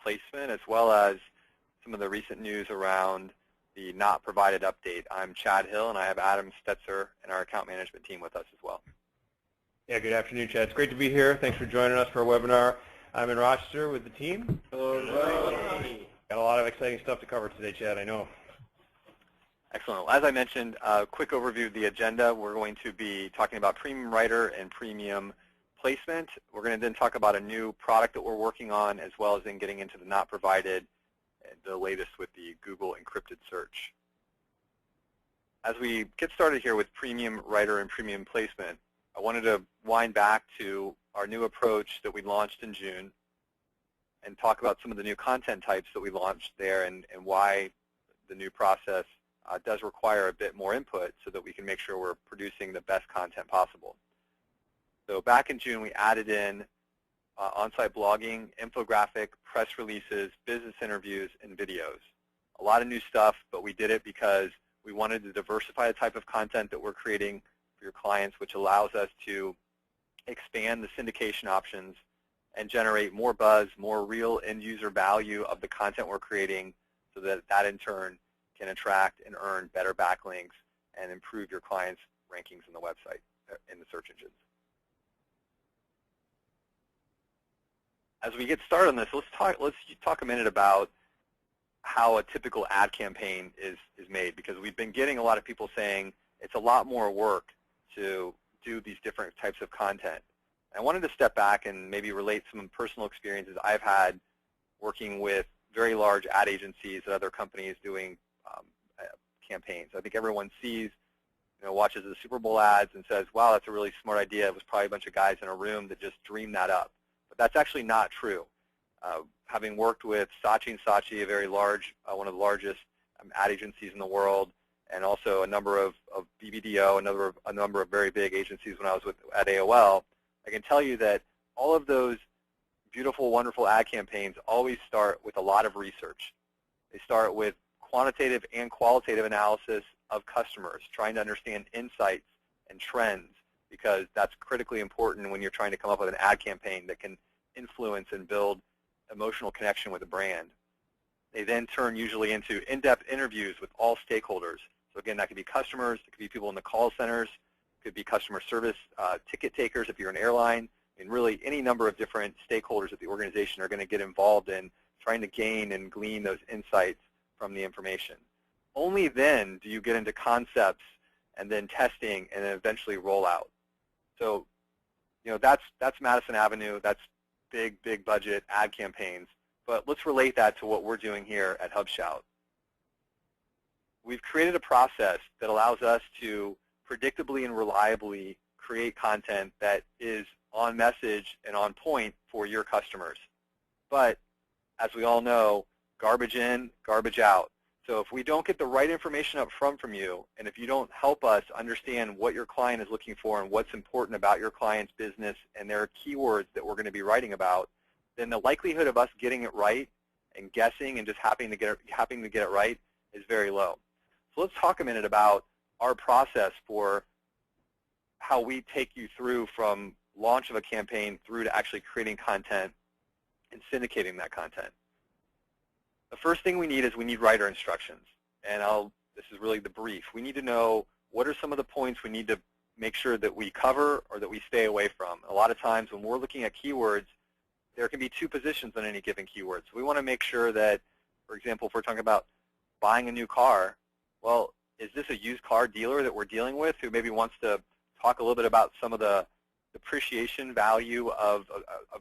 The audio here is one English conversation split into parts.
placement, as well as some of the recent news around the not provided update. I'm Chad Hill, and I have Adam Stetzer and our account management team with us as well. Yeah, good afternoon, Chad. It's great to be here. Thanks for joining us for our webinar. I'm in Rochester with the team. Hello, everybody. Got a lot of exciting stuff to cover today, Chad, I know. Excellent. As I mentioned, a quick overview of the agenda. We're going to be talking about Premium Writer and Premium Placement. We're going to then talk about a new product that we're working on, as well as then getting into the not provided, the latest with the Google encrypted search. As we get started here with Premium Writer and Premium Placement, I wanted to wind back to our new approach that we launched in June and talk about some of the new content types that we launched there and why the new process does require a bit more input so that we can make sure we're producing the best content possible. So back in June, we added in on-site blogging, infographic, press releases, business interviews, and videos. A lot of new stuff, but we did it because we wanted to diversify the type of content that we're creating for your clients, which allows us to expand the syndication options and generate more buzz, more real end-user value of the content we're creating so that that in turn can attract and earn better backlinks and improve your clients' rankings in the website, in the search engines. As we get started on this, let's talk a minute about how a typical ad campaign is made, because we've been getting a lot of people saying it's a lot more work to do these different types of content. I wanted to step back and maybe relate some personal experiences I've had working with very large ad agencies and other companies doing campaigns. I think everyone sees, watches the Super Bowl ads and says, wow, that's a really smart idea. It was probably a bunch of guys in a room that just dreamed that up. But that's actually not true. Having worked with Saatchi & Saatchi, a very large, one of the largest ad agencies in the world, and also a number of BBDO, a number of very big agencies when I was at AOL, I can tell you that all of those beautiful, wonderful ad campaigns always start with a lot of research. They start with quantitative and qualitative analysis of customers, trying to understand insights and trends, because that's critically important when you're trying to come up with an ad campaign that can influence and build emotional connection with a brand. They then turn usually into in-depth interviews with all stakeholders. So again, that could be customers, it could be people in the call centers, it could be customer service, ticket takers if you're an airline, and really any number of different stakeholders at the organization are going to get involved in trying to gain and glean those insights from the information. Only then do you get into concepts and then testing and then eventually rollout. So, that's Madison Avenue, that's big budget ad campaigns, but let's relate that to what we're doing here at HubShout. We've created a process that allows us to predictably and reliably create content that is on message and on point for your customers. But as we all know, garbage in, garbage out. So if we don't get the right information up front from you, and if you don't help us understand what your client is looking for and what's important about your client's business and their keywords that we're going to be writing about, then the likelihood of us getting it right and guessing and just happening to get it right is very low. So let's talk a minute about our process for how we take you through from launch of a campaign through to actually creating content and syndicating that content. The first thing we need is we need writer instructions. And this is really the brief. We need to know what are some of the points we need to make sure that we cover or that we stay away from. A lot of times when we're looking at keywords, there can be two positions on any given keyword. So we want to make sure that, for example, if we're talking about buying a new car, well, is this a used car dealer that we're dealing with who maybe wants to talk a little bit about some of the depreciation value of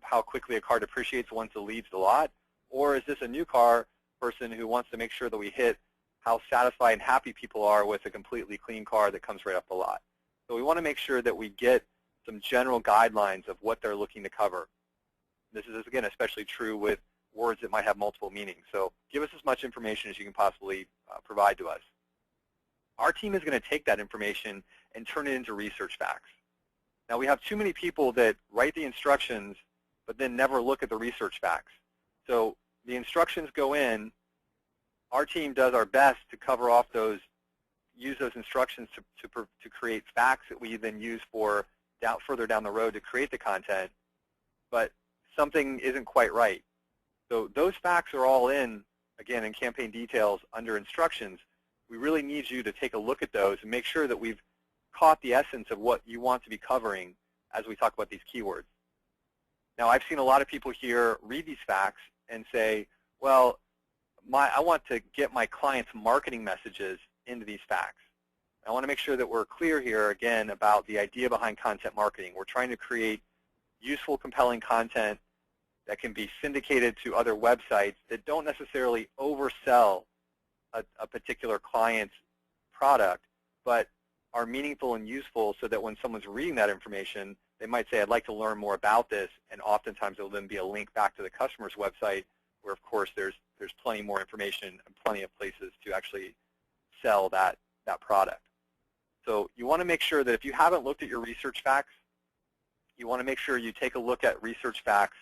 how quickly a car depreciates once it leaves the lot? Or is this a new car person who wants to make sure that we hit how satisfied and happy people are with a completely clean car that comes right off the lot? So we want to make sure that we get some general guidelines of what they're looking to cover. This is, again, especially true with words that might have multiple meanings. So give us as much information as you can possibly provide to us. Our team is going to take that information and turn it into research facts. Now, we have too many people that write the instructions but then never look at the research facts. So the instructions go in. Our team does our best to cover off those, use those instructions to create facts that we then use for further down the road to create the content, but something isn't quite right. So those facts are all in, again, in campaign details under instructions. We really need you to take a look at those and make sure that we've caught the essence of what you want to be covering as we talk about these keywords. Now, I've seen a lot of people here read these facts and say, well, I want to get my clients' marketing messages into these facts. I want to make sure that we're clear here, again, about the idea behind content marketing. We're trying to create useful, compelling content that can be syndicated to other websites that don't necessarily oversell a particular client's product, but are meaningful and useful so that when someone's reading that information, they might say, I'd like to learn more about this, and oftentimes there will then be a link back to the customer's website where, of course, there's plenty more information and plenty of places to actually sell that product. So you want to make sure that if you haven't looked at your research facts, you want to make sure you take a look at research facts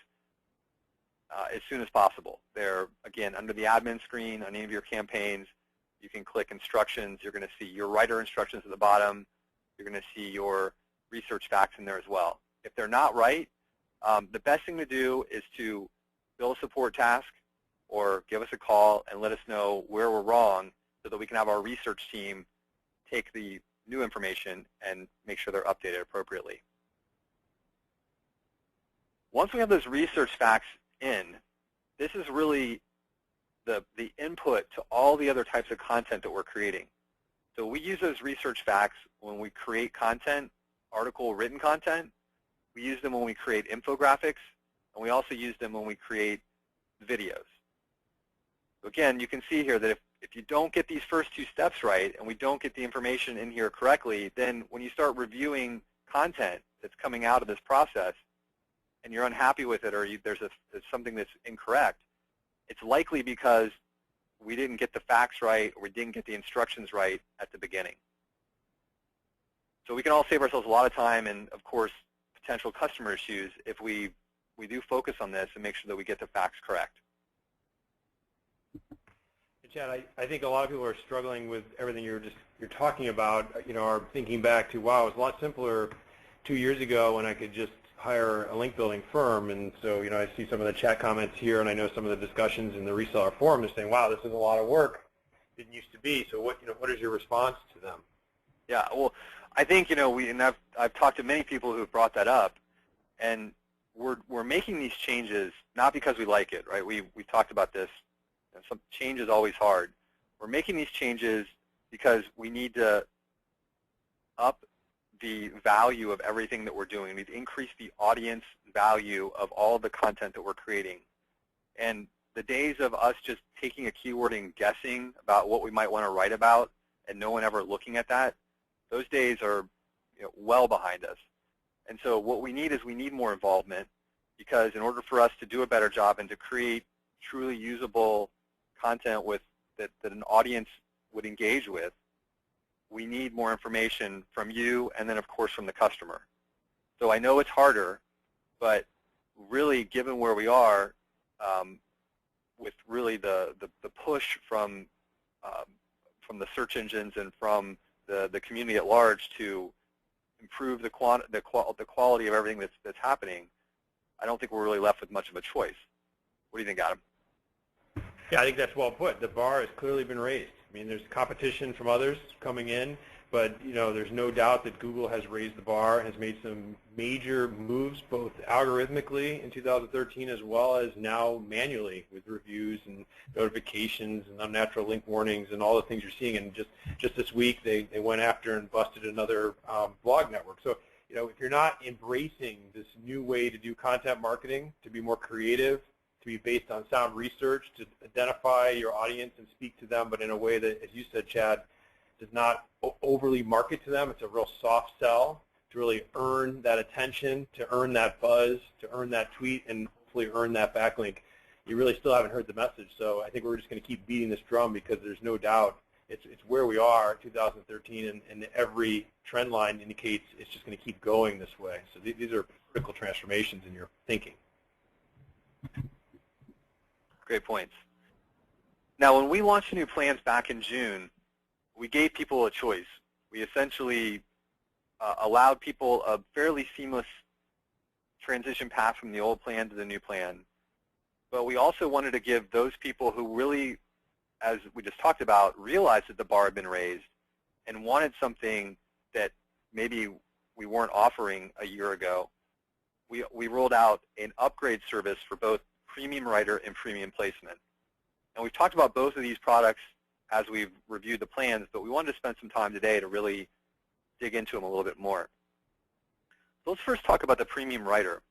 as soon as possible. They're, again, under the admin screen on any of your campaigns. You can click instructions. You're going to see your writer instructions at the bottom. You're going to see your research facts in there as well. If they're not right, the best thing to do is to fill a support task or give us a call and let us know where we're wrong so that we can have our research team take the new information and make sure they're updated appropriately. Once we have those research facts in, this is really the input to all the other types of content that we're creating. So we use those research facts when we create content, article written content. We use them when we create infographics, and we also use them when we create videos. So again, you can see here that if you don't get these first two steps right and we don't get the information in here correctly, then when you start reviewing content that's coming out of this process and you're unhappy with it or there's something that's incorrect, it's likely because we didn't get the facts right or we didn't get the instructions right at the beginning. So we can all save ourselves a lot of time and, of course, potential customer issues if we do focus on this and make sure that we get the facts correct. Chad, I think a lot of people are struggling with everything you're talking about, are thinking back to, wow, it was a lot simpler 2 years ago when I could just hire a link building firm. And so, I see some of the chat comments here, and I know some of the discussions in the reseller forum is saying, wow, this is a lot of work. It didn't used to be. So what is your response to them? Yeah, well, I think, I've talked to many people who have brought that up, and we're making these changes not because we like it, right? We've talked about this. Some change is always hard. We're making these changes because we need to up the value of everything that we're doing. We need to increase the audience value of all the content that we're creating. And the days of us just taking a keyword and guessing about what we might want to write about and no one ever looking at that, those days are well behind us. And so what we need is we need more involvement, because in order for us to do a better job and to create truly usable content that an audience would engage with, we need more information from you and then, of course, from the customer. So I know it's harder, but really, given where we are, with really the push from the search engines and from the community at large to improve the quality of everything that's happening, I don't think we're really left with much of a choice. What do you think, Adam? Yeah, I think that's well put. The bar has clearly been raised. I mean, there's competition from others coming in, but there's no doubt that Google has raised the bar, has made some major moves, both algorithmically in 2013 as well as now manually with reviews and notifications and unnatural link warnings and all the things you're seeing. And just this week, they went after and busted another blog network. So, if you're not embracing this new way to do content marketing, to be more creative, to be based on sound research, to identify your audience and speak to them, but in a way that, as you said, Chad, does not overly market to them. It's a real soft sell to really earn that attention, to earn that buzz, to earn that tweet, and hopefully earn that backlink. You really still haven't heard the message. So I think we're just going to keep beating this drum, because there's no doubt it's where we are in 2013, and every trend line indicates it's just going to keep going this way. So these are critical transformations in your thinking. Great points. Now, when we launched new plans back in June, we gave people a choice. We essentially allowed people a fairly seamless transition path from the old plan to the new plan. but we also wanted to give those people who really, as we just talked about, realized that the bar had been raised and wanted something that maybe we weren't offering a year ago. We rolled out an upgrade service for both Premium Writer and Premium Placement. And we've talked about both of these products as we've reviewed the plans, but we wanted to spend some time today to really dig into them a little bit more. So let's first talk about the Premium Writer.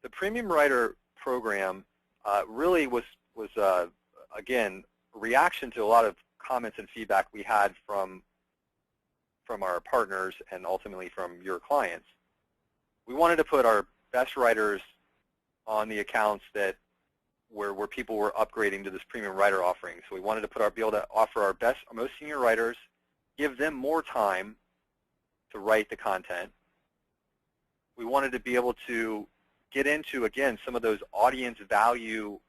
The Premium Writer program really was again, a reaction to a lot of comments and feedback we had from our partners and ultimately from your clients. We wanted to put our best writers on the accounts that where people were upgrading to this Premium Writer offering. So we wanted to be able to offer our most senior writers, give them more time to write the content. We wanted to be able to get into, again, some of those audience value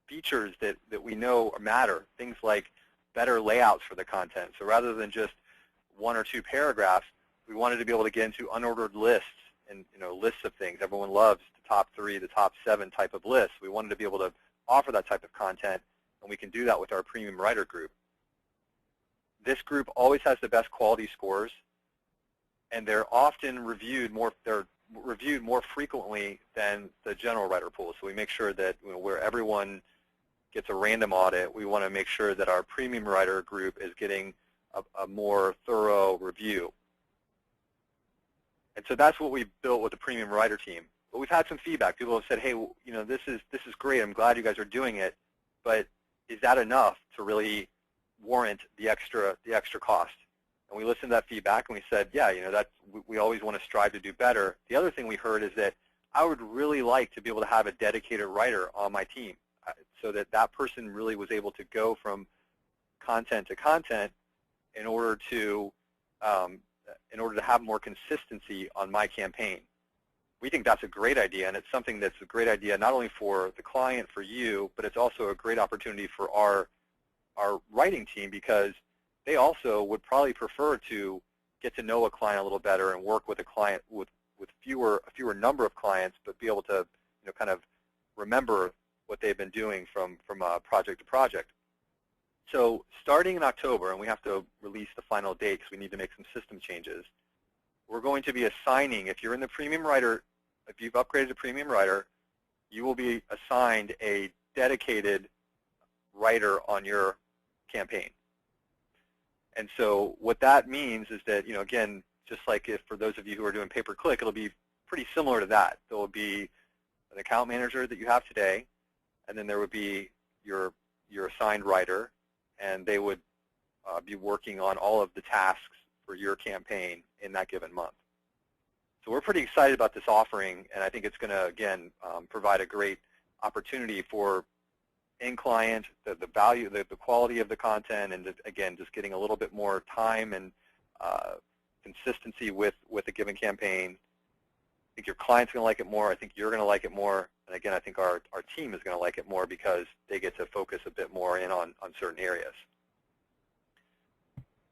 features that we know matter, things like better layouts for the content. So rather than just one or two paragraphs, we wanted to be able to get into unordered lists and lists of things. Everyone loves the top 3, the top 7 type of lists. We wanted to be able to offer that type of content, and we can do that with our Premium Writer group. This group always has the best quality scores, and they're often reviewed more frequently than the general writer pool. So we make sure that where everyone gets a random audit, we want to make sure that our Premium Writer group is getting a more thorough review. And so that's what we built with the Premium Writer team. But we've had some feedback. People have said, hey, this is great. I'm glad you guys are doing it, but is that enough to really warrant the extra cost? And we listened to that feedback and we said, yeah, we always want to strive to do better. The other thing we heard is that I would really like to be able to have a dedicated writer on my team, so that person really was able to go from content to content in order to have more consistency on my campaign. We think that's a great idea, and it's something that's a great idea not only for the client, for you, but it's also a great opportunity for our writing team, because they also would probably prefer to get to know a client a little better and work with a client with a fewer number of clients, but be able to kind of remember what they've been doing from project to project. So starting in October, and we have to release the final date because we need to make some system changes, we're going to be assigning, if you're in the Premium Writer, if you've upgraded to Premium Writer, you will be assigned a dedicated writer on your campaign. And so what that means is that, again, just like if for those of you who are doing pay-per-click, it'll be pretty similar to that. There will be an account manager that you have today, and then there would be your assigned writer, and they would be working on all of the tasks for your campaign in that given month. So we're pretty excited about this offering, and I think it's going to, again, provide a great opportunity for end client, the value, the quality of the content, and again, just getting a little bit more time and consistency with a given campaign. I think your client's going to like it more. I think you're going to like it more. And again, I think our team is going to like it more because they get to focus a bit more in on certain areas.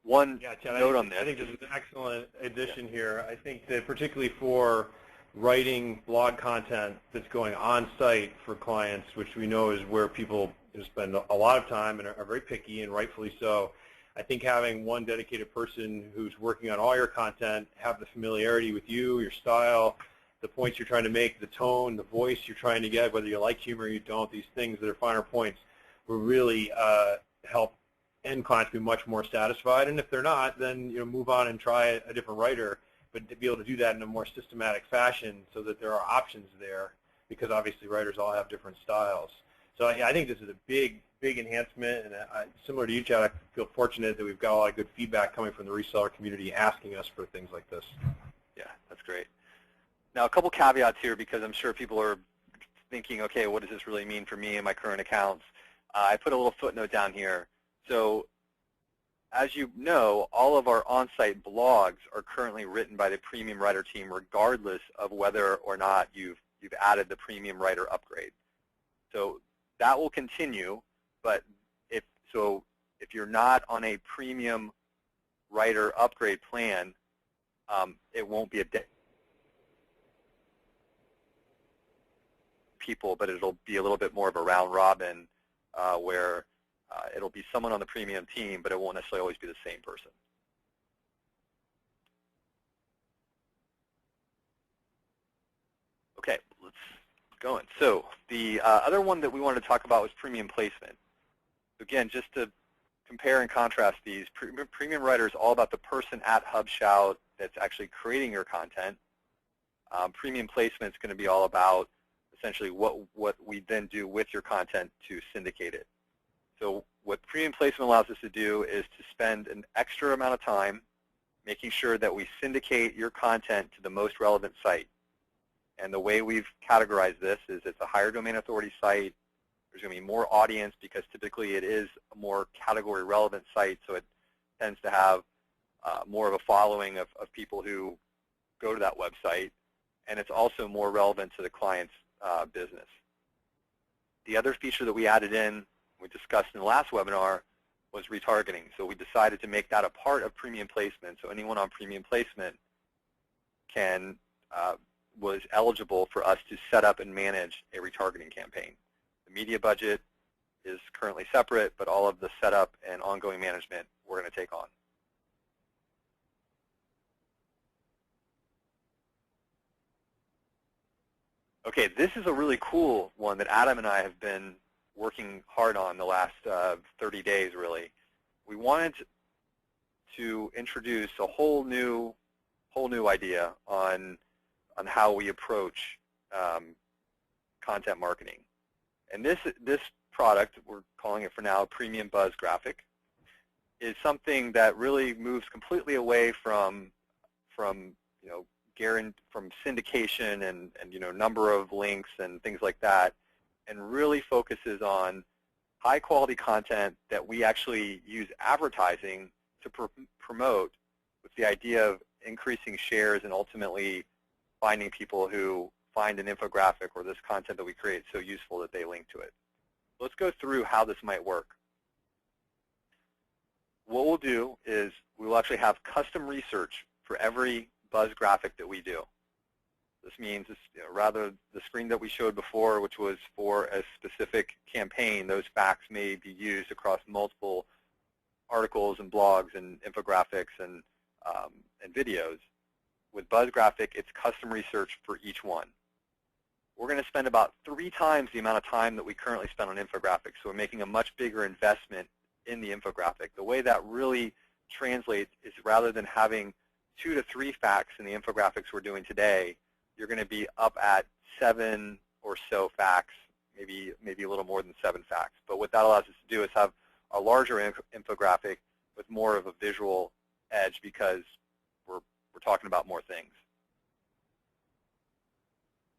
One note on this. I think this is an excellent addition here. I think that particularly for writing blog content that's going on site for clients, which we know is where people spend a lot of time and are very picky, and rightfully so. I think having one dedicated person who's working on all your content, have the familiarity with you, your style, the points you're trying to make, the tone, the voice you're trying to get, whether you like humor or you don't, these things that are finer points will really help end clients be much more satisfied. And if they're not, then move on and try a different writer, but to be able to do that in a more systematic fashion so that there are options there, because obviously writers all have different styles. So I think this is a big enhancement, and similar to you, Chad, I feel fortunate that we've got a lot of good feedback coming from the reseller community asking us for things like this. Yeah, that's great. Now, a couple caveats here, because I'm sure people are thinking, okay, what does this really mean for me and my current accounts? I put a little footnote down here. So as you know, all of our on-site blogs are currently written by the Premium Writer team, regardless of whether or not you've added the Premium Writer upgrade. So that will continue, but if you're not on a Premium Writer upgrade plan, it won't be a people, but it'll be a little bit more of a round robin where it'll be someone on the premium team, but it won't necessarily always be the same person. Okay, let's go in. So the other one that we wanted to talk about was premium placement. Again, just to compare and contrast these, Premium Writer is all about the person at HubShout that's actually creating your content. Premium placement is going to be all about essentially what we then do with your content to syndicate it. So what premium placement allows us to do is to spend an extra amount of time making sure that we syndicate your content to the most relevant site. And the way we've categorized this is it's a higher domain authority site. There's going to be more audience because typically it is a more category relevant site, so it tends to have more of a following of people who go to that website. And it's also more relevant to the client's business. The other feature that we added in, we discussed in the last webinar, was retargeting. So we decided to make that a part of premium placement. So anyone on premium placement was eligible for us to set up and manage a retargeting campaign. The media budget is currently separate, but all of the setup and ongoing management we're going to take on. Okay, this is a really cool one that Adam and I have been working hard on the last 30 days, really. We wanted to introduce a whole new idea on how we approach content marketing. And this product, we're calling it for now Premium Buzz Graphic, is something that really moves completely away from syndication and number of links and things like that, and really focuses on high quality content that we actually use advertising to promote, with the idea of increasing shares and ultimately finding people who find an infographic or this content that we create so useful that they link to it. Let's go through how this might work. What we'll do is we will actually have custom research for every Buzz graphic that we do. This means, rather the screen that we showed before, which was for a specific campaign, those facts may be used across multiple articles and blogs and infographics and videos. With Buzz Graphic, it's custom research for each one. We're going to spend about 3 times the amount of time that we currently spend on infographics, so we're making a much bigger investment in the infographic. The way that really translates is rather than having 2 to 3 facts in the infographics we're doing today, you're going to be up at 7 or so facts, maybe a little more than 7 facts. But what that allows us to do is have a larger infographic with more of a visual edge because we're talking about more things.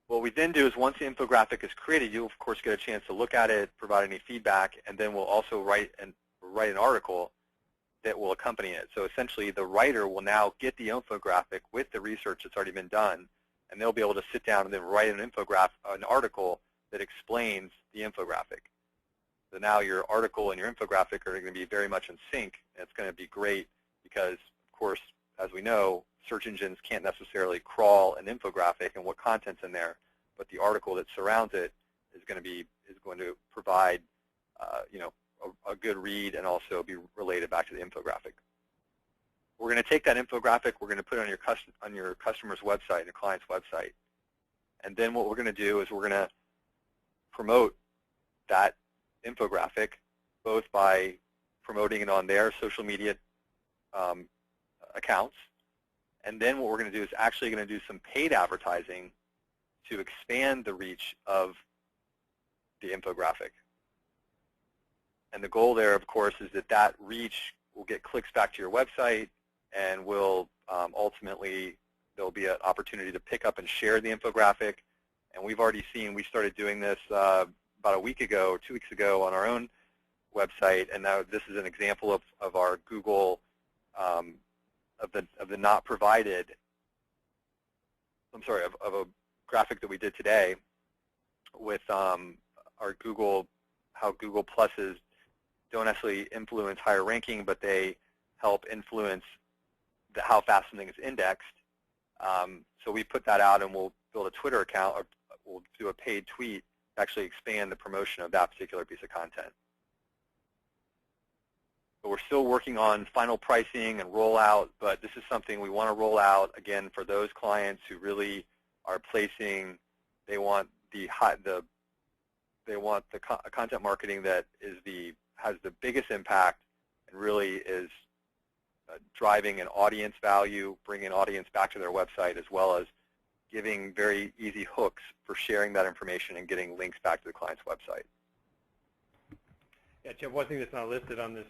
What we then do is once the infographic is created, you'll of course get a chance to look at it, provide any feedback, and then we'll also write an article that will accompany it. So essentially the writer will now get the infographic with the research that's already been done, and they'll be able to sit down and then write an article that explains the infographic. So now your article and your infographic are going to be very much in sync, and it's going to be great because, of course, as we know, search engines can't necessarily crawl an infographic and what content's in there, but the article that surrounds it is going to provide a good read and also be related back to the infographic. We're going to take that infographic, we're going to put it on your customer's website, your client's website, and then what we're going to do is we're going to promote that infographic both by promoting it on their social media accounts, and then what we're going to do is actually going to do some paid advertising to expand the reach of the infographic. And the goal there, of course, is that reach will get clicks back to your website, and will ultimately there'll be an opportunity to pick up and share the infographic. And we've already seen, we started doing this about a week ago or 2 weeks ago on our own website, and now this is an example of our Google of the not provided. I'm sorry, of a graphic that we did today with our Google, how Google Pluses don't necessarily influence higher ranking, but they help influence how fast something is indexed. So we put that out, and we'll build a Twitter account, or we'll do a paid tweet to actually expand the promotion of that particular piece of content. But we're still working on final pricing and rollout, but this is something we want to roll out, again, for those clients who really are placing, they want the content marketing that has the biggest impact and really is driving an audience value, bringing an audience back to their website, as well as giving very easy hooks for sharing that information and getting links back to the client's website. Yeah, Jeff, one thing that's not listed on this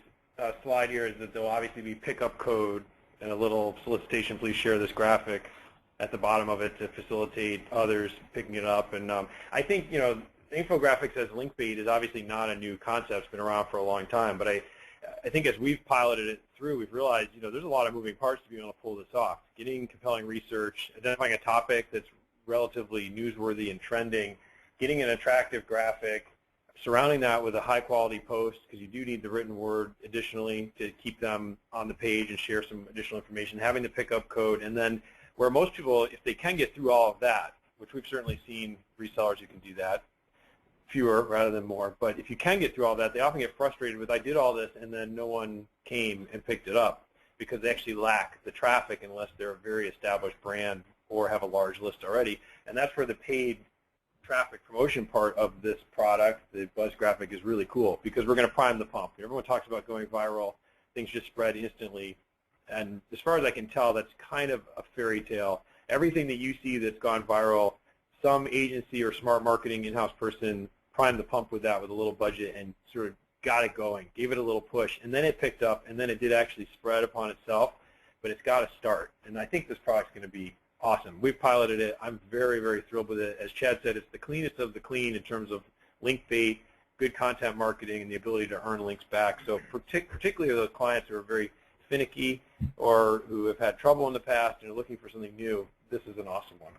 slide here is that there will obviously be pickup code and a little solicitation, please share this graphic at the bottom of it to facilitate others picking it up. And I think, infographics as link bait is obviously not a new concept. It's been around for a long time. But I think as we've piloted it through, we've realized, there's a lot of moving parts to be able to pull this off. Getting compelling research, identifying a topic that's relatively newsworthy and trending, getting an attractive graphic, surrounding that with a high-quality post, because you do need the written word additionally to keep them on the page and share some additional information, having the pickup code, and then where most people, if they can get through all of that, which we've certainly seen resellers who can do that, fewer rather than more, but if you can get through all that, they often get frustrated with, I did all this and then no one came and picked it up because they actually lack the traffic unless they're a very established brand or have a large list already. And that's where the paid traffic promotion part of this product, the Buzz graphic, is really cool because we're going to prime the pump. Everyone talks about going viral. Things just spread instantly. And as far as I can tell, that's kind of a fairy tale. Everything that you see that's gone viral, some agency or smart marketing in-house person primed the pump with that with a little budget and sort of got it going, gave it a little push, and then it picked up, and then it did actually spread upon itself, but it's got to start. And I think this product's going to be awesome. We've piloted it. I'm very, very thrilled with it. As Chad said, it's the cleanest of the clean in terms of link bait, good content marketing, and the ability to earn links back. So particularly those clients who are very finicky or who have had trouble in the past and are looking for something new, this is an awesome one.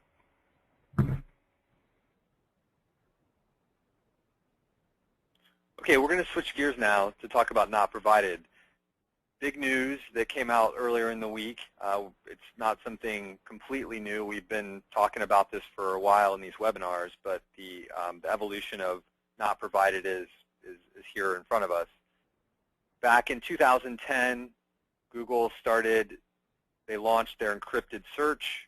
Okay, we're going to switch gears now to talk about Not Provided. Big news that came out earlier in the week. It's not something completely new. We've been talking about this for a while in these webinars, but the evolution of Not Provided is here in front of us. Back in 2010, Google they launched their encrypted search.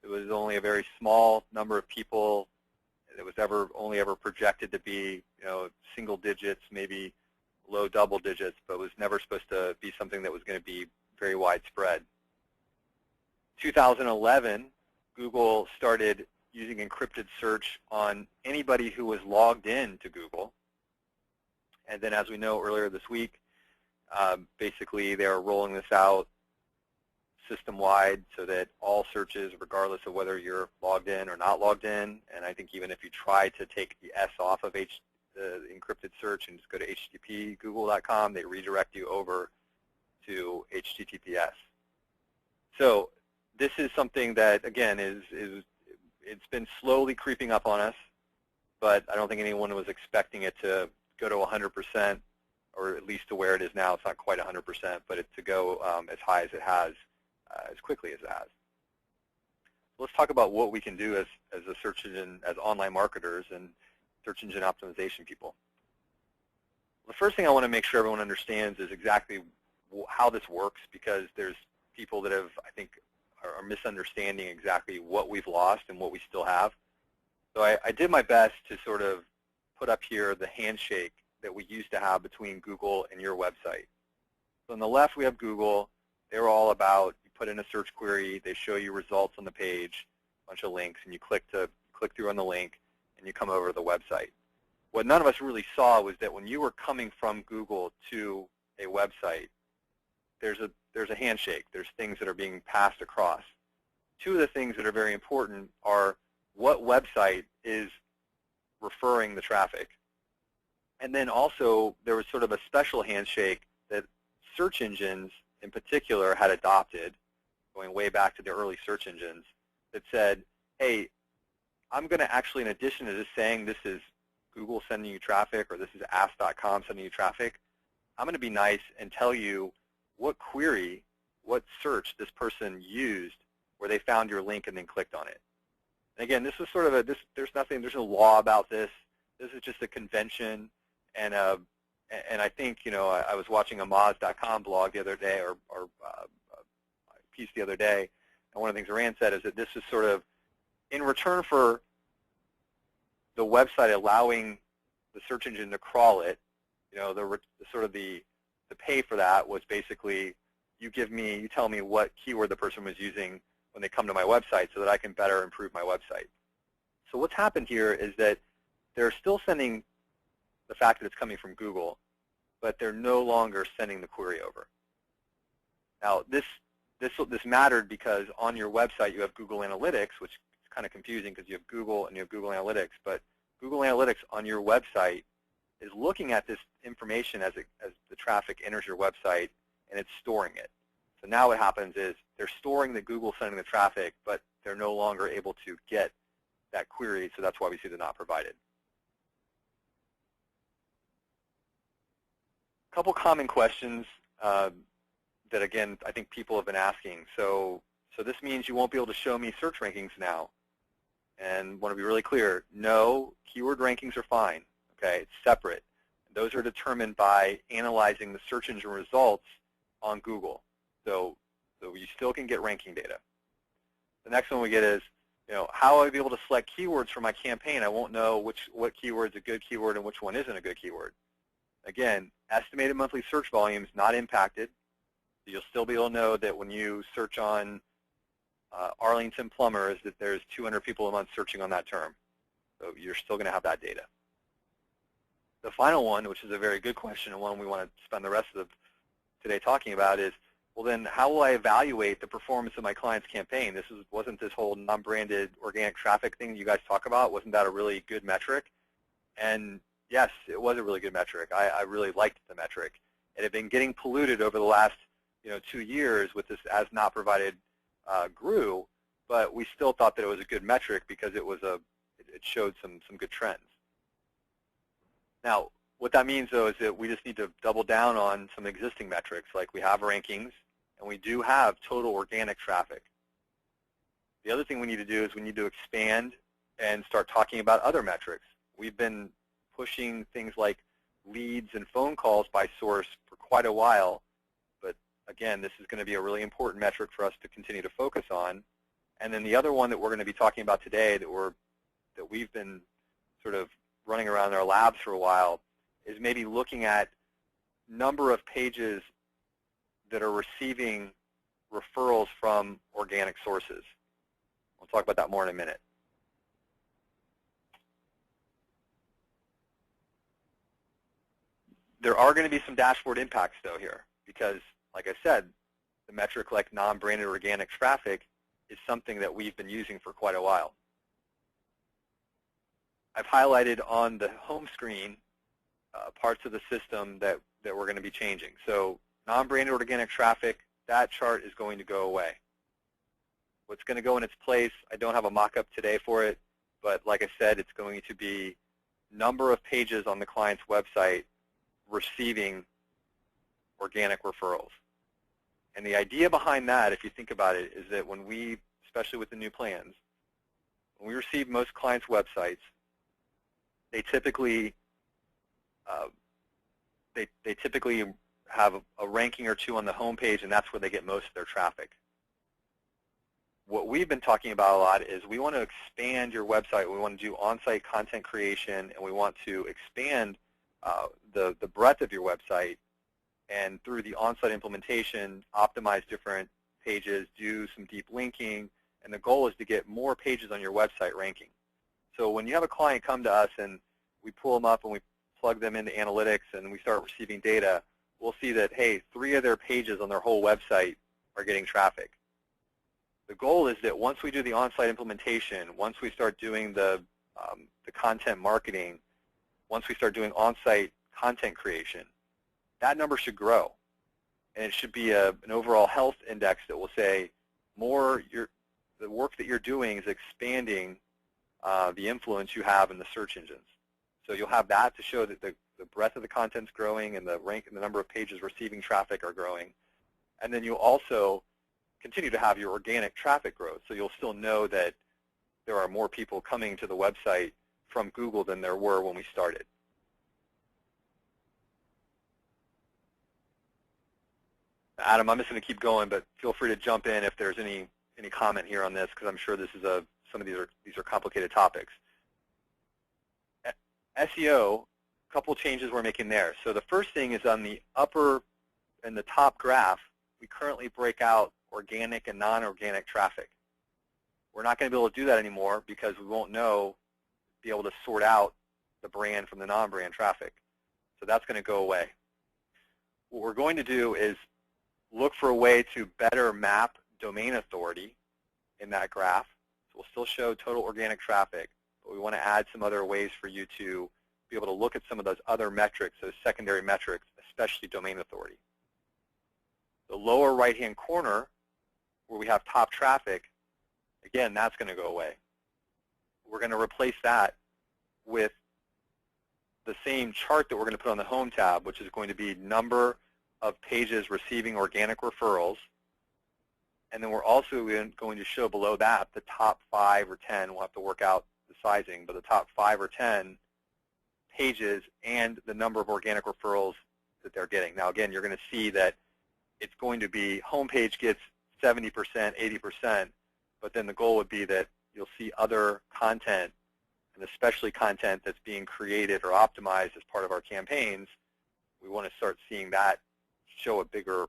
It was only a very small number of people. It was only ever projected to be, single digits, maybe low double digits, but was never supposed to be something that was going to be very widespread. 2011, Google started using encrypted search on anybody who was logged in to Google. And then, as we know, earlier this week, basically they're rolling this out system-wide so that all searches, regardless of whether you're logged in or not logged in, and I think even if you try to take the S off of the encrypted search and just go to http://google.com, they redirect you over to HTTPS. So this is something that, again, it's been slowly creeping up on us, but I don't think anyone was expecting it to go to 100%, or at least to where it is now. It's not quite 100%, but to go as high as it has, as quickly as it has. Let's talk about what we can do as a search engine, as online marketers and search engine optimization people. The first thing I want to make sure everyone understands is exactly how this works, because there's people that I think, are misunderstanding exactly what we've lost and what we still have. So I did my best to sort of put up here the handshake that we used to have between Google and your website. So on the left, we have Google. They're all about, you put in a search query, they show you results on the page, a bunch of links, and you click through on the link, and you come over to the website. What none of us really saw was that when you were coming from Google to a website, there's a handshake. There's things that are being passed across. Two of the things that are very important are what website is referring the traffic. And then also, there was sort of a special handshake that search engines in particular had adopted, going way back to the early search engines, that said, hey, I'm going to actually, in addition to just saying this is Google sending you traffic or this is ask.com sending you traffic, I'm going to be nice and tell you what query, what search this person used where they found your link and then clicked on it. And again, this is sort of there's no law about this. This is just a convention, and I think, I was watching a Moz.com blog the other day, or piece the other day, and one of the things Rand said is that this is sort of in return for the website allowing the search engine to crawl it. The pay for that was basically you tell me what keyword the person was using when they come to my website so that I can better improve my website. So what's happened here is that they're still sending the fact that it's coming from Google, but they're no longer sending the query over. Now, this mattered because on your website you have Google Analytics, which is kind of confusing because you have Google and you have Google Analytics, but Google Analytics on your website is looking at this information as the traffic enters your website, and it's storing it. So now what happens is they're storing that Google's sending the traffic, but they're no longer able to get that query, so that's why we see the not provided. A couple common questions that, again, I think people have been asking. So this means you won't be able to show me search rankings now. And want to be really clear, no, keyword rankings are fine. Okay, it's separate. Those are determined by analyzing the search engine results on Google. So you still can get ranking data. The next one we get is, how will I be able to select keywords for my campaign? I won't know what keyword's a good keyword and which one isn't a good keyword. Again, estimated monthly search volume is not impacted. You'll still be able to know that when you search on Arlington plumbers, that there's 200 people a month searching on that term. So you're still going to have that data. The final one, which is a very good question and one we want to spend the rest of today talking about, is, well, then how will I evaluate the performance of my client's campaign? Wasn't this whole non-branded organic traffic thing you guys talk about, wasn't that a really good metric? And yes, it was a really good metric. I really liked the metric. It had been getting polluted over the last 2 years with this as not provided grew, but we still thought that it was a good metric because it showed some good trends. Now, what that means, though, is that we just need to double down on some existing metrics, like we have rankings, and we do have total organic traffic. The other thing we need to do is we need to expand and start talking about other metrics. We've been pushing things like leads and phone calls by source for quite a while, but again, this is going to be a really important metric for us to continue to focus on. And then the other one that we're going to be talking about today that we've been sort of running around in our labs for a while is maybe looking at number of pages that are receiving referrals from organic sources. We'll talk about that more in a minute. There are going to be some dashboard impacts, though, here, because, like I said, the metric like non-branded organic traffic is something that we've been using for quite a while. I've highlighted on the home screen parts of the system that we're going to be changing. So non-branded organic traffic, that chart is going to go away. What's going to go in its place, I don't have a mock-up today for it, but like I said, it's going to be number of pages on the client's website receiving organic referrals. And the idea behind that, if you think about it, is that when we, especially with the new plans, when we receive most clients' websites, they typically have a ranking or two on the home page, and that's where they get most of their traffic. What we've been talking about a lot is we want to expand your website. We want to do on-site content creation, and we want to expand the breadth of your website, and through the on-site implementation, optimize different pages, do some deep linking, and the goal is to get more pages on your website ranking. So when you have a client come to us and we pull them up and we plug them into analytics and we start receiving data, we'll see that, hey, 3 of their pages on their whole website are getting traffic. The goal is that once we do the on-site implementation, once we start doing the content marketing, once we start doing on-site content creation, that number should grow. And it should be an overall health index that will say the work that you're doing is expanding the influence you have in the search engines. So you'll have that to show that the breadth of the content's growing and the number of pages receiving traffic are growing. And then you'll also continue to have your organic traffic growth. So you'll still know that there are more people coming to the website from Google than there were when we started. Adam, I'm just going to keep going, but feel free to jump in if there's any comment here on this, because I'm sure this is some of these are complicated topics. SEO, a couple changes we're making there. So the first thing is on the upper and the top graph, we currently break out organic and non-organic traffic. We're not going to be able to do that anymore because we won't be able to sort out the brand from the non-brand traffic. So that's going to go away. What we're going to do is look for a way to better map domain authority in that graph. So we'll still show total organic traffic, but we want to add some other ways for you to be able to look at some of those other metrics, those secondary metrics, especially domain authority. The lower right-hand corner, where we have top traffic, again, that's going to go away. We're going to replace that with the same chart that we're going to put on the Home tab, which is going to be number of pages receiving organic referrals. And then we're also going to show below that the top 5 or 10. We'll have to work out the sizing, but the top 5 or 10 pages and the number of organic referrals that they're getting. Now, again, you're going to see that it's going to be homepage gets 70%, 80%, but then the goal would be that you'll see other content, and especially content that's being created or optimized as part of our campaigns. We want to start seeing that show a bigger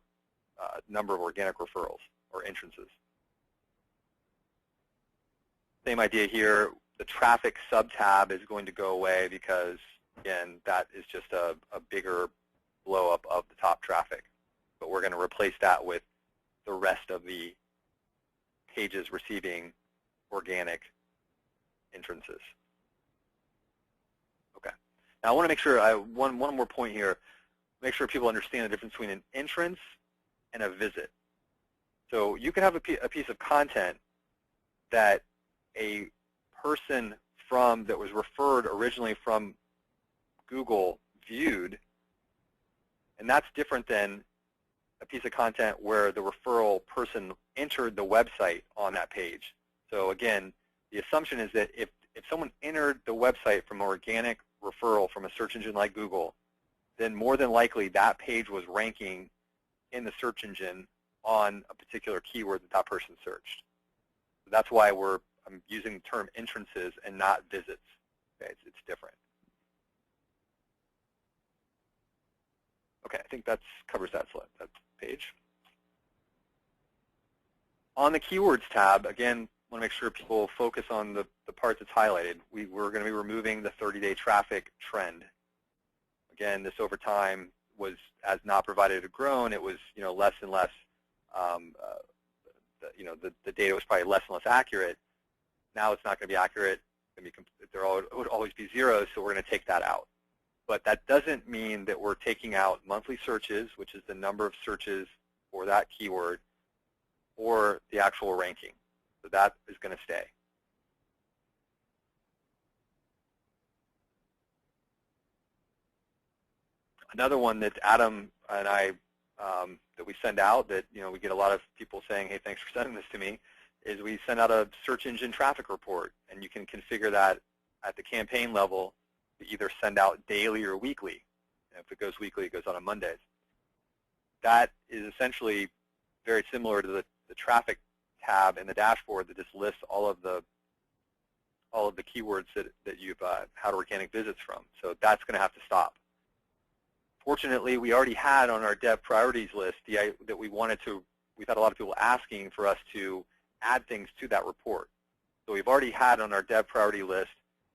number of organic referrals or entrances. Same idea here. The traffic sub-tab is going to go away because, again, that is just a bigger blow-up of the top traffic. But we're going to replace that with the rest of the pages receiving organic entrances. Okay. Now I want to make sure, one more point here, make sure people understand the difference between an entrance and a visit. So you can have a piece of content that a person that was referred originally from Google viewed, and that's different than a piece of content where the referral person entered the website on that page. So again, the assumption is that if someone entered the website from organic referral from a search engine like Google, then more than likely that page was ranking in the search engine on a particular keyword that person searched. So that's why I'm using the term entrances and not visits. Okay, it's different. Okay, I think that covers that page. On the Keywords tab, again, I want to make sure people focus on the part that's highlighted. We're going to be removing the 30-day traffic trend. Again, this over time was, as not provided had grown, it was less and less, the data was probably less and less accurate. Now it's not going to be accurate. It would always be 0, so we're going to take that out. But that doesn't mean that we're taking out monthly searches, which is the number of searches for that keyword, or the actual ranking. So that is going to stay. Another one that Adam and I, that we send out that we get a lot of people saying, hey, thanks for sending this to me, is we send out a search engine traffic report, and you can configure that at the campaign level to either send out daily or weekly. And if it goes weekly, it goes out on Mondays. That is essentially very similar to the traffic tab in the dashboard that just lists all of the keywords that you've had organic visits from. So that's going to have to stop. Fortunately, we already had on our dev priorities list that we've had a lot of people asking for us to add things to that report. So we've already had on our dev priority list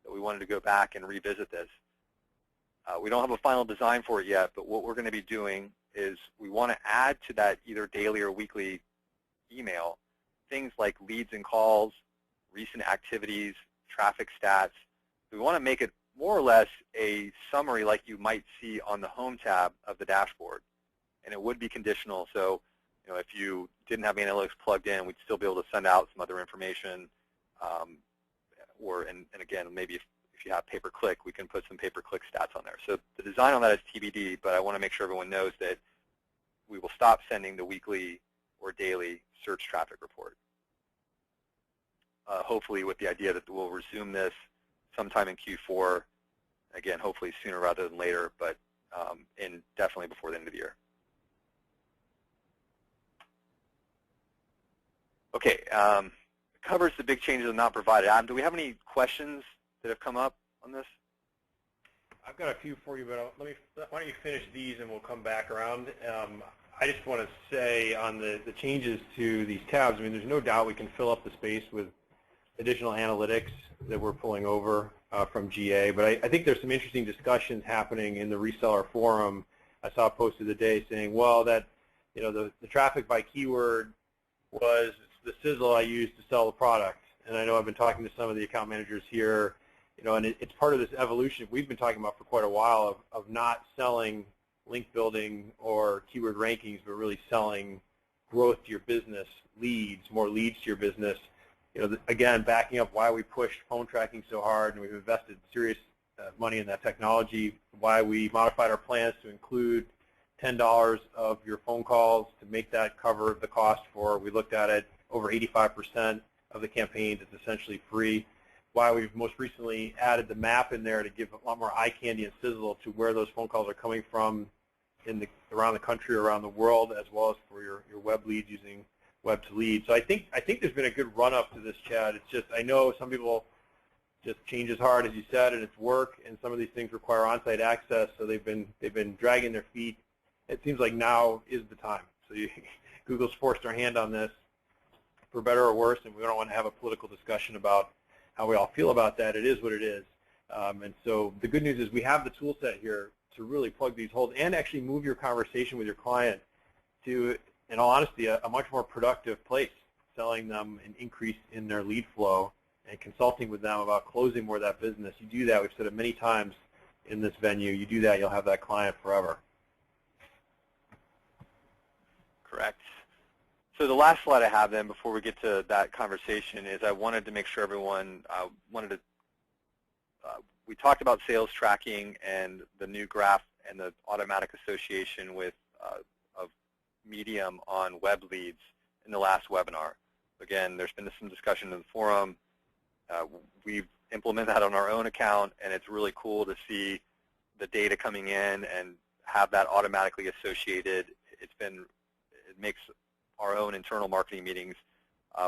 that we wanted to go back and revisit this. We don't have a final design for it yet, but what we're going to be doing is we want to add to that either daily or weekly email things like leads and calls, recent activities, traffic stats. We want to make it more or less a summary like you might see on the Home tab of the dashboard. And it would be conditional, so if you didn't have analytics plugged in, we'd still be able to send out some other information. And again, maybe if you have pay-per-click, we can put some pay-per-click stats on there. So the design on that is TBD, but I want to make sure everyone knows that we will stop sending the weekly or daily search traffic report. Hopefully with the idea that we'll resume this sometime in Q4. Again, hopefully sooner rather than later, but definitely before the end of the year. Okay, covers the big changes of not provided. Adam, do we have any questions that have come up on this? I've got a few for you, but why don't you finish these and we'll come back around. I just want to say on the changes to these tabs, I mean, there's no doubt we can fill up the space with additional analytics that we're pulling over from GA, but I think there's some interesting discussions happening in the reseller forum. I saw a post of the day saying, well, that the traffic by keyword was the sizzle I used to sell the product. And I know I've been talking to some of the account managers here, and it's part of this evolution we've been talking about for quite a while of not selling link building or keyword rankings, but really selling growth to your business, more leads to your business. Again, backing up why we pushed phone tracking so hard, and we've invested serious money in that technology, why we modified our plans to include $10 of your phone calls to make that cover the cost for, we looked at it, over 85% of the campaigns, it's essentially free. Why we've most recently added the map in there to give a lot more eye candy and sizzle to where those phone calls are coming from around the country, around the world, as well as for your web leads using web to lead. So I think there's been a good run up to this, Chad. It's just, I know some people just change is hard, as you said, and it's work, and some of these things require on-site access, so they've been dragging their feet. It seems like now is the time. So Google's forced their hand on this, for better or worse, and we don't want to have a political discussion about how we all feel about that. It is what it is. And so the good news is we have the tool set here to really plug these holes and actually move your conversation with your client to, in all honesty, a much more productive place, selling them an increase in their lead flow and consulting with them about closing more of that business. You do that, we've said it many times in this venue, you do that, you'll have that client forever. Correct. So the last slide I have then before we get to that conversation is I wanted to make sure everyone we talked about sales tracking and the new graph and the automatic association with of Medium on web leads in the last webinar. Again, there's been some discussion in the forum. We've implemented that on our own account, and it's really cool to see the data coming in and have that automatically associated. It makes our own internal marketing meetings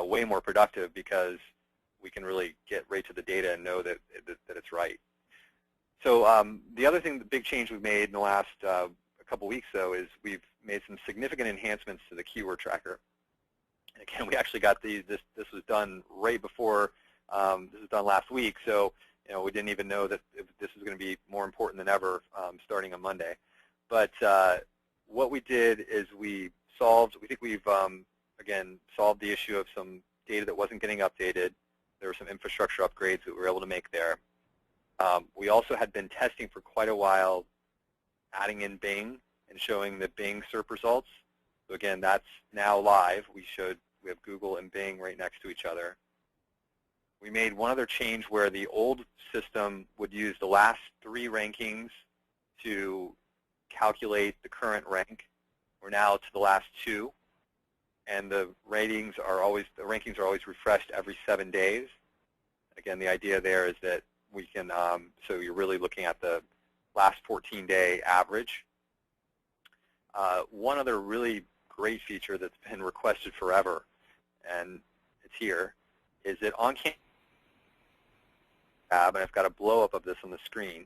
way more productive because we can really get right to the data and know that it's right. So the other thing, the big change we've made in the last couple weeks, though, is we've made some significant enhancements to the keyword tracker. And again, we actually got this was done right before, this was done last week, so we didn't even know that this was going to be more important than ever starting on Monday. But what we did is we think we've, again, solved the issue of some data that wasn't getting updated. There were some infrastructure upgrades that we were able to make there. We also had been testing for quite a while, adding in Bing and showing the Bing SERP results. So again, that's now live. We have Google and Bing right next to each other. We made one other change where the old system would use the last 3 rankings to calculate the current rank. We're now to the last 2, and the rankings are always refreshed every 7 days. Again, the idea there is that we can, so you're really looking at the last 14-day average. One other really great feature that's been requested forever, and it's here, is that on Campaign tab, and I've got a blow-up of this on the screen,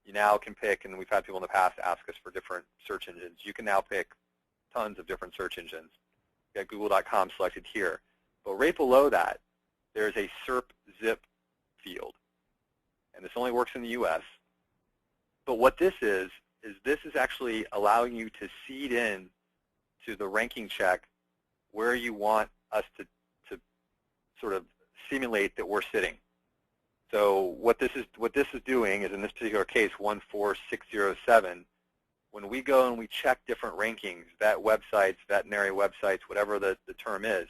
you now can pick, and we've had people in the past ask us for different search engines. You can now pick tons of different search engines. You've got Google.com selected here. But right below that, there's a SERP zip field. And this only works in the US. But what this is actually allowing you to seed in to the ranking check where you want us to sort of simulate that we're sitting. So what this is doing is, in this particular case, 14607, when we go and we check different rankings, vet websites, veterinary websites, whatever the term is,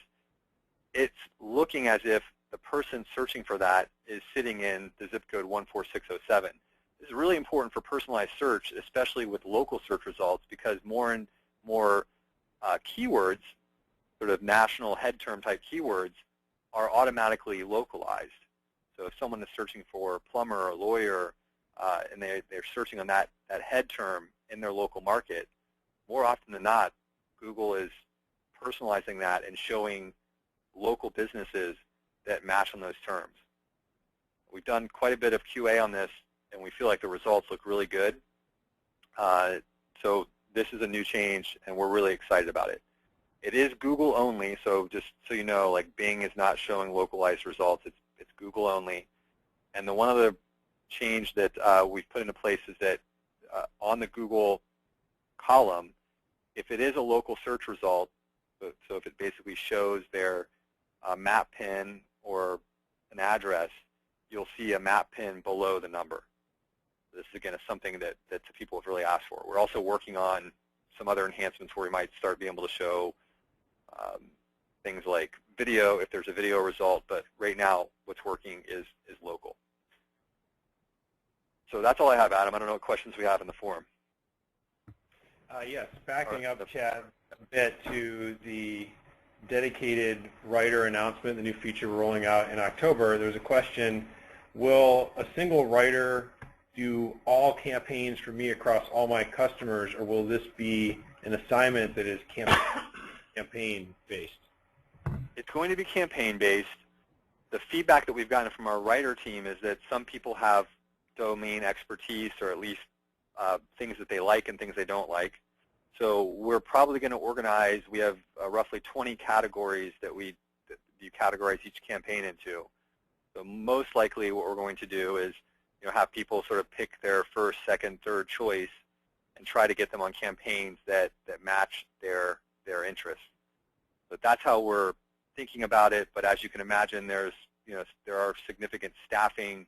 it's looking as if the person searching for that is sitting in the zip code 14607. This is really important for personalized search, especially with local search results, because more and more keywords, sort of national head term type keywords, are automatically localized. So if someone is searching for plumber or lawyer, and they're searching on that head term in their local market, more often than not, Google is personalizing that and showing local businesses that match on those terms. We've done quite a bit of QA on this, and we feel like the results look really good. So this is a new change, and we're really excited about it. It is Google only, so just so you know, like Bing is not showing localized results. It's Google only. And the one other change that we've put into place is that on the Google column, if it is a local search result, so if it basically shows their map pin or an address, you'll see a map pin below the number. This, again, is something that people have really asked for. We're also working on some other enhancements where we might start being able to show things like video, if there's a video result, but right now what's working is local. So that's all I have, Adam. I don't know what questions we have in the forum. Yes, backing up, Chad, a bit to the dedicated writer announcement, the new feature rolling out in October, there's a question, will a single writer do all campaigns for me across all my customers, or will this be an assignment that is campaign-based? It's going to be campaign-based. The feedback that we've gotten from our writer team is that some people have domain expertise, or at least things that they like and things they don't like. So we're probably going to organize, we have roughly 20 categories that you categorize each campaign into. So most likely what we're going to do is have people sort of pick their first, second, third choice and try to get them on campaigns that match their interests. But that's how we're thinking about it. But as you can imagine, there are significant staffing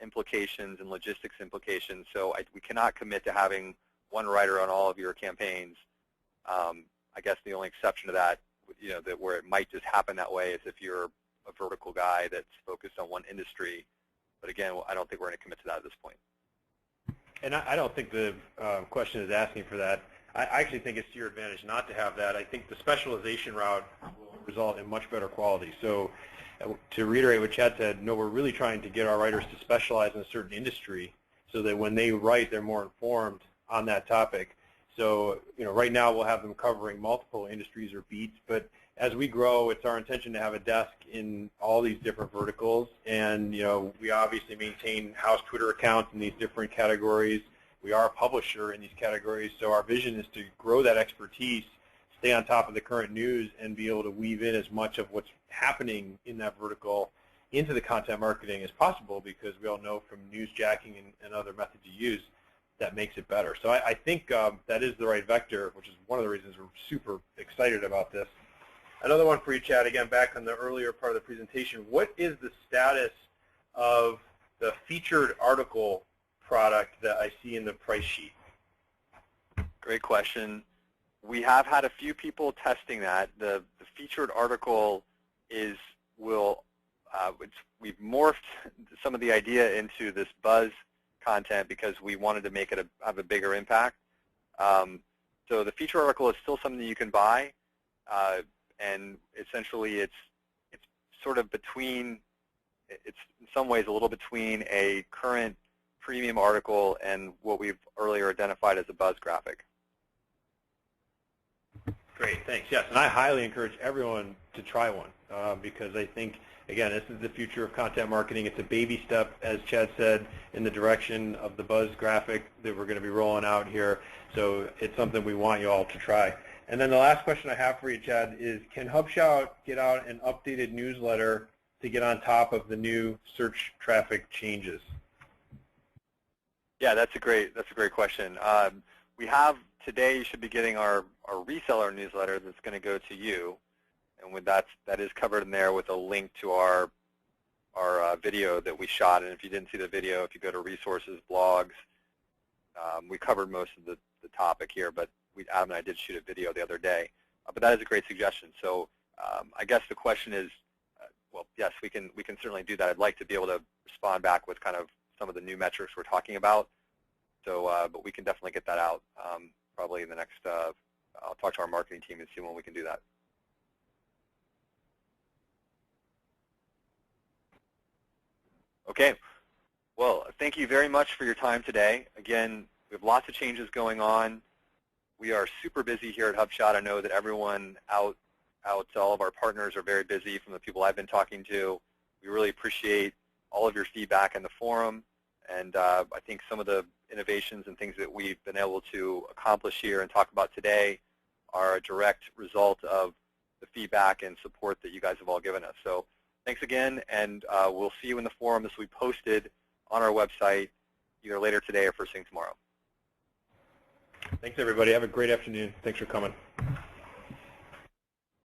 implications and logistics implications. So we cannot commit to having one writer on all of your campaigns. I guess the only exception to that, that where it might just happen that way, is if you're a vertical guy that's focused on one industry. But again, I don't think we're going to commit to that at this point. And I don't think the question is asking for that. I actually think it's to your advantage not to have that. I think the specialization route will result in much better quality. So to reiterate what Chad said, no, we're really trying to get our writers to specialize in a certain industry so that when they write, they're more informed on that topic. So right now we'll have them covering multiple industries or beats, but as we grow, it's our intention to have a desk in all these different verticals, and we obviously maintain house Twitter accounts in these different categories. We are a publisher in these categories, so our vision is to grow that expertise, stay on top of the current news, and be able to weave in as much of what's happening in that vertical into the content marketing as possible, because we all know from newsjacking and other methods you use, that makes it better. So I think that is the right vector, which is one of the reasons we're super excited about this. Another one for you, Chad, again, back on the earlier part of the presentation. What is the status of the featured article product that I see in the price sheet? Great question. We have had a few people testing that. The featured article we've morphed some of the idea into this buzz content because we wanted to make it have a bigger impact. So the featured article is still something that you can buy. And essentially it's sort of between, it's in some ways a little between a current premium article and what we've earlier identified as a buzz graphic. Great, thanks. Yes, and I highly encourage everyone to try one because I think, again, this is the future of content marketing. It's a baby step, as Chad said, in the direction of the buzz graphic that we're going to be rolling out here. So it's something we want you all to try. And then the last question I have for you, Chad, is can HubShout get out an updated newsletter to get on top of the new search traffic changes? Yeah, that's a great question. We have today, you should be getting our reseller newsletter that's going to go to you, and with that is covered in there with a link to our video that we shot. And if you didn't see the video, if you go to resources, blogs, we covered most of the topic here, but Adam and I did shoot a video the other day. But that is a great suggestion. So I guess the question is, well, yes, we can certainly do that. I'd like to be able to respond back with kind of some of the new metrics we're talking about. So, but we can definitely get that out probably in the next. I'll talk to our marketing team and see when we can do that. Okay. Well, thank you very much for your time today. Again, we have lots of changes going on. We are super busy here at HubShot. I know that everyone out, all of our partners are very busy from the people I've been talking to. We really appreciate all of your feedback in the forum. And I think some of the innovations and things that we've been able to accomplish here and talk about today are a direct result of the feedback and support that you guys have all given us. So thanks again, and we'll see you in the forum. This will be posted on our website either later today or first thing tomorrow. Thanks, everybody. Have a great afternoon. Thanks for coming.